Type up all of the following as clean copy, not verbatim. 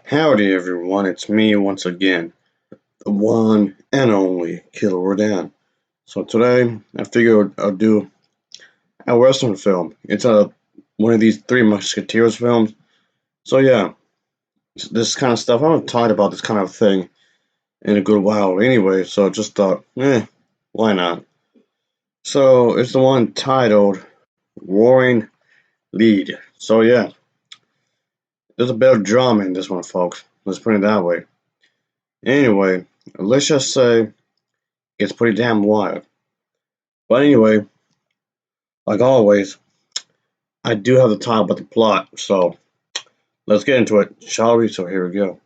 Howdy everyone, it's me once again, the one and only Killer Rodan. So today I figured I'll do a Western film. It's one of these Three Musketeers films. So yeah, this kind of stuff, I haven't talked about this kind of thing in a good while anyway, so I just thought, why not? So it's the one titled Roaring Lead. So yeah, there's a bit of drama in this one, folks. Let's put it that way. Anyway, let's just say it's pretty damn wild. But anyway, like always, I do have to talk about the plot, so let's get into it, shall we? So here we go.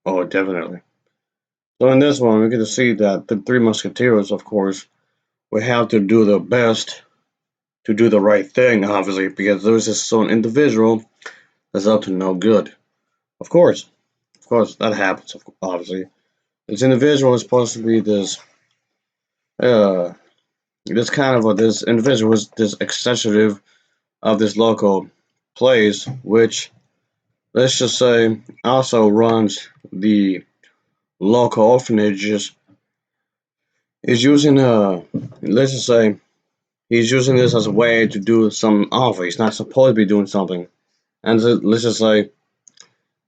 Oh, definitely. So in this one, we get to see that the Three Musketeers, of course, will have to do their best to do the right thing, obviously, because there's this certain individual that's up to no good. Of course, that happens, obviously. This individual is supposed to be uh, this individual is this executive of this local place, which let's just say also runs the local orphanages, is using let's just say he's using this as a way to do some offer. He's not supposed to be doing something. And let's just say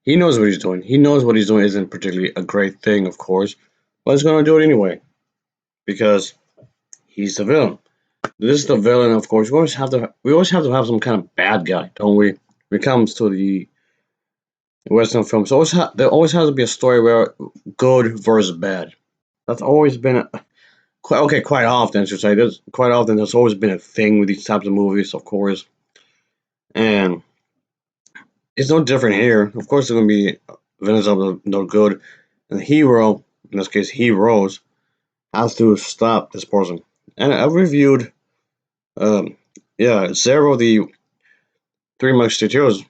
he knows what he's doing. He knows what he's doing isn't particularly a great thing, of course, but he's gonna do it anyway. Because he's the villain. This is the villain, of course. We always have to have some kind of bad guy, don't we? When it comes to the Western films. There always has to be a story where good versus bad. That's always been quite often, I should say. There's quite often there's always been a thing with these types of movies, of course, and it's no different here. Of course, there's gonna be villains of no good, and the hero, in this case, heroes, has to stop this person. And I've reviewed, um, yeah, several of the Three Musketeers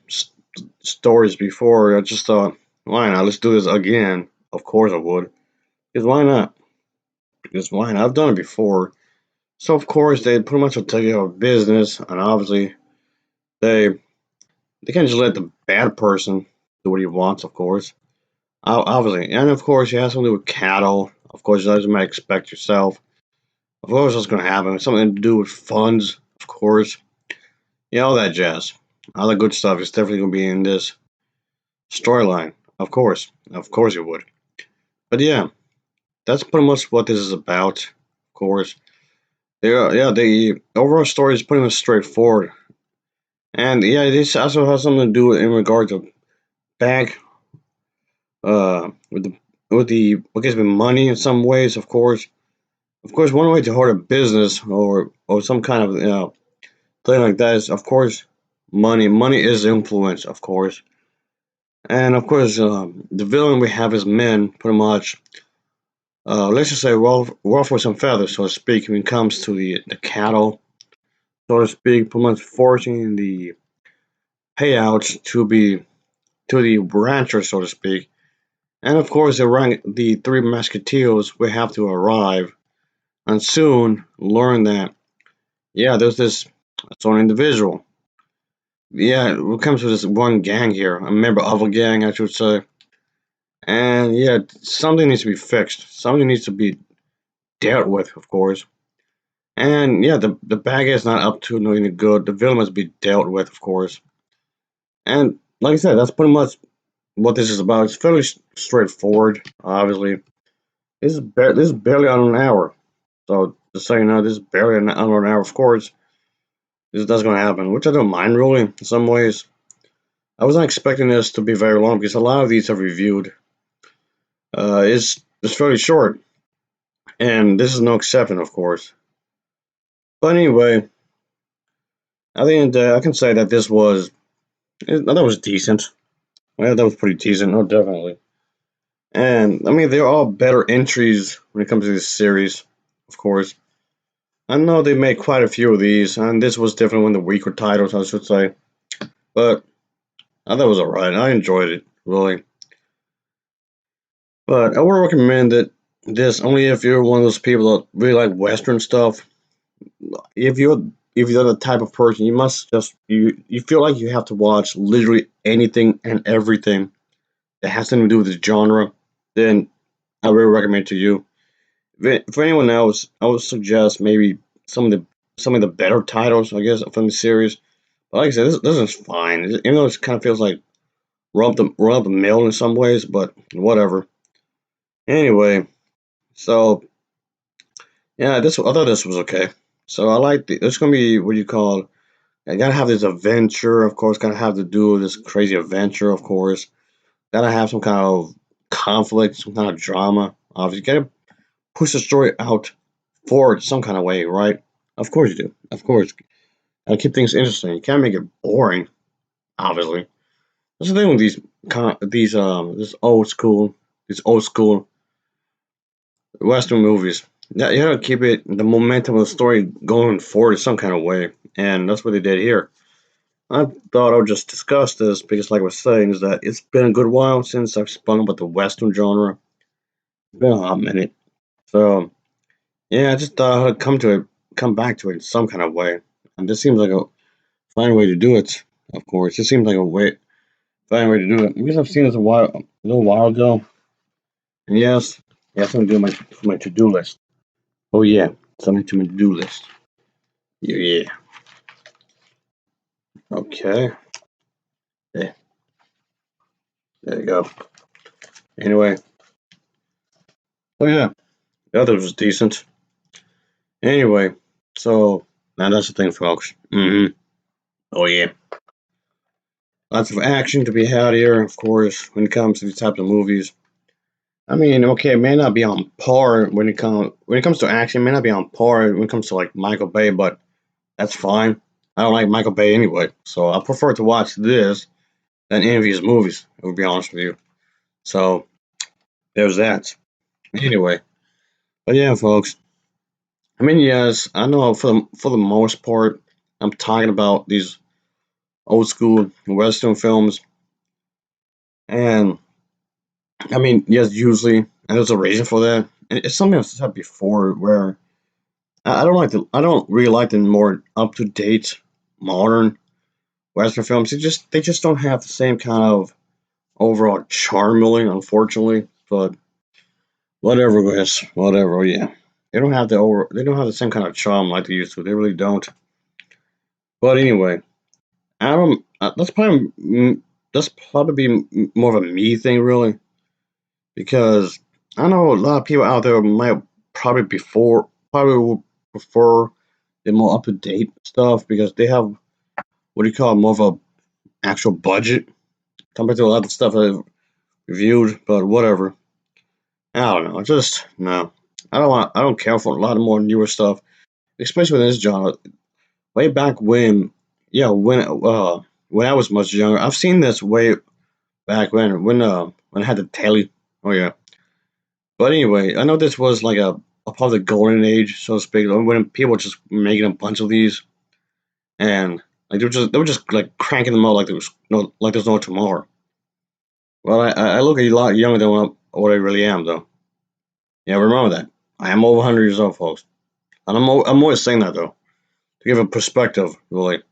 stories before. I just thought, why not? Let's do this again. Of course, I would. Because why not? Because why not? I've done it before. So of course they pretty much will take care of business, and obviously they they can't just let the bad person do what he wants. Of course, obviously, and of course you have something to do with cattle. Of course, as you might expect yourself. Of course, that's going to happen. Something to do with funds. Of course, yeah, all that jazz, all the good stuff is definitely going to be in this storyline. Of course it would. But yeah, that's pretty much what this is about. Of course, yeah, the overall story is pretty much straightforward. And yeah, this also has something to do in regards to back with the what gives me money in some ways, of course. Of course, one way to hold a business or some kind of thing like that is of course money. Money is influence, of course. And of course, the villain we have is men, pretty much. Let's just say rough with some feathers, so to speak, when it comes to the cattle, so to speak, pretty much forcing the payouts to the ranchers, so to speak. And of course, the Three Musketeers will have to arrive and soon learn that, yeah, there's this sort of individual. Yeah, it comes to this one gang here, a member of a gang, I should say. And yeah, something needs to be fixed. Something needs to be dealt with, of course. And yeah, the bad guy is not up to no any good. The villain must be dealt with, of course. And like I said, that's pretty much what this is about. It's fairly straightforward, obviously. This is barely on an hour. So just so you know, this is barely on an hour. Of course, that's going to happen, which I don't mind really in some ways. I was not expecting this to be very long because a lot of these I've reviewed is fairly short, and this is no exception, of course. But anyway, I think I can say that that was decent. Yeah, that was pretty decent. No, definitely. And I mean, they're all better entries when it comes to this series, of course. I know they made quite a few of these, and this was definitely one of the weaker titles, I should say. But I thought it was alright. I enjoyed it, really. But I would recommend this only if you're one of those people that really like Western stuff. If you're the type of person, you must just you feel like you have to watch literally anything and everything that has something to do with this genre, then I really recommend it to you. For anyone else, I would suggest maybe some of the better titles, I guess, from the series. But like I said, this is fine. Even though it kind of feels like run up the mill in some ways, but whatever. Anyway, so yeah, this I thought this was okay. So I like it's gonna be what you call. I gotta have this adventure, of course. Gotta have to do this crazy adventure, of course. Gotta have some kind of conflict, some kind of drama. Obviously, gotta push the story out forward some kind of way, right? Of course you do. Of course, gotta keep things interesting. You can't make it boring. Obviously, that's the thing with these old school Western movies. Yeah, you gotta keep the momentum of the story going forward in some kind of way, and that's what they did here. I thought I would just discuss this because, like I was saying, is that it's been a good while since I've spun about the Western genre. It's been a hot minute, so yeah, I just thought I'd come back to it in some kind of way, and this seems like a fine way to do it. Of course, it seems like a fine way to do it because I've seen this a little while ago, and yes, yeah, something to do with my to do list. Oh yeah, something to my to do list. Yeah, yeah. Okay. Yeah, there you go. Anyway, oh yeah, the other was decent. Anyway, so now that's the thing, folks. Oh yeah, lots of action to be had here, of course, when it comes to these types of movies. I mean, okay, it may not be on par when it comes to action. It may not be on par when it comes to like Michael Bay, but that's fine. I don't like Michael Bay anyway, so I prefer to watch this than any of his movies. I would be honest with you. So there's that. Anyway, but yeah, folks. I mean, yes, I know for the most part, I'm talking about these old school Western films, and I mean, yes, usually, and there's a reason for that. And it's something I've said before, where I don't really like the more up to date, modern Western films. They just don't have the same kind of overall charm, really, unfortunately. But whatever, guys, whatever. Yeah, they don't have the same kind of charm like they used to. They really don't. But anyway, I don't. That's probably be more of a me thing, really, because I know a lot of people out there might probably would prefer the more up to date stuff because they have what do you call it, more of a actual budget compared to a lot of stuff I've reviewed. But whatever, I don't know. Just no. I don't care for a lot of more newer stuff, especially in this genre. Way back when, yeah, when I was much younger, I've seen this way back when I had the telly. Oh yeah. But anyway, I know this was like a part of the golden age, so to speak, when people were just making a bunch of these, and like they were just like cranking them out like there's no tomorrow. Well, I look a lot younger than what I really am, though. Yeah, remember that. I am over 100 years old, folks, and I'm always saying that though to give a perspective, really.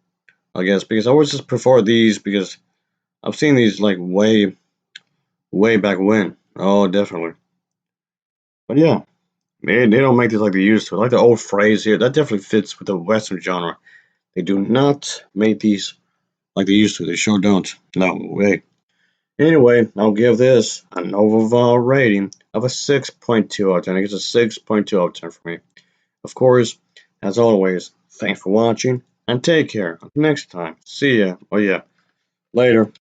I guess because I always just prefer these because I've seen these like way back when. Oh, definitely. But yeah, they don't make these like they used to. Like the old phrase here, that definitely fits with the Western genre. They do not make these like they used to. They sure don't. No way. Anyway, I'll give this an overall rating of a 6.2 out of 10. I guess a 6.2 out of 10 for me. Of course, as always, thanks for watching and take care. Until next time. See ya. Oh yeah. Later.